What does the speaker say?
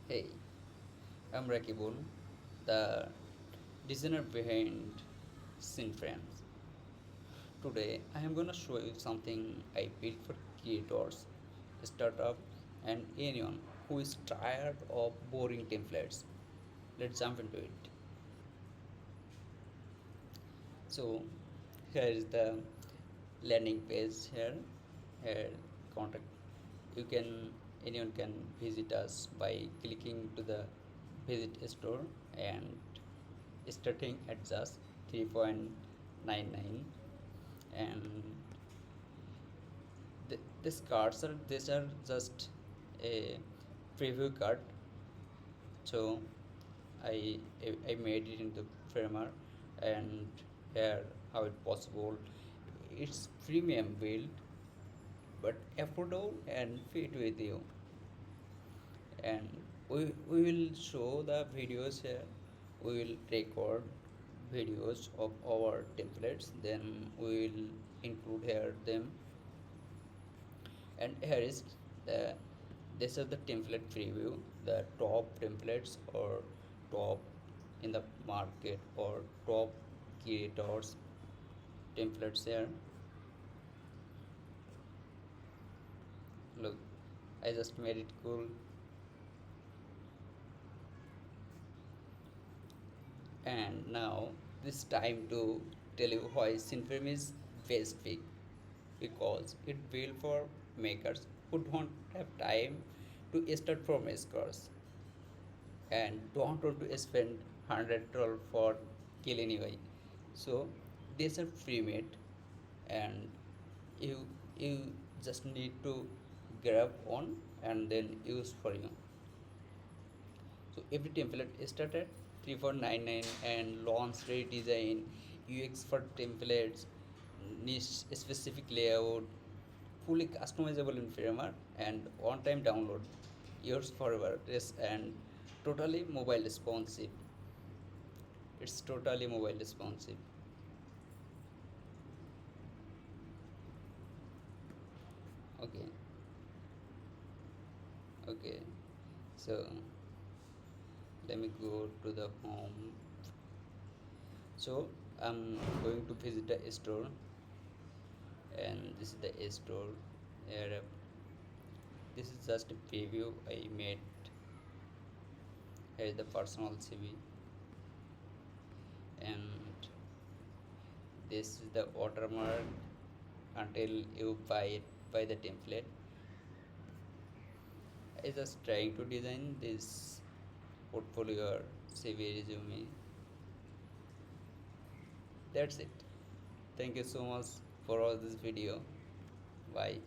Hey, I'm Rakibul, the designer behind Seenframes. Today, I am gonna show you something I built for creators, startup, and anyone who is tired of boring templates. Let's jump into it. So, here is the landing page here. Here, contact. You can anyone can visit us by clicking to the visit store and starting at just 3.99, and these cards are just a preview card. So I made it into framer, and here how it possible. It's premium build but affordable and fit with you, and we will show the videos here. We will record videos of our templates, then we will include here them. And here is the this is the template preview, the top templates or top in the market or top creators templates here. Look, I just made it cool. And now this time to tell you why Seenframe is best pick, because it built for makers who don't have time to start from scratch and don't want to spend $100 for kill anyway. So these are free made, and you you just need to grab one and then use for you. So every template started 3499 and launch ready design, UX for templates, niche specific layout, fully customizable in Framer, and on-time download, yours forever. Yes, and totally mobile responsive. It's totally mobile responsive. Okay, okay. So let me go to the home. So I'm going to visit a store, and this is the store. Here, this is just a preview I made. Here is the personal CV, and this is the watermark until you buy the template. I just trying to design this portfolio or CV resume. That's it. Thank you so much for all this video. Bye.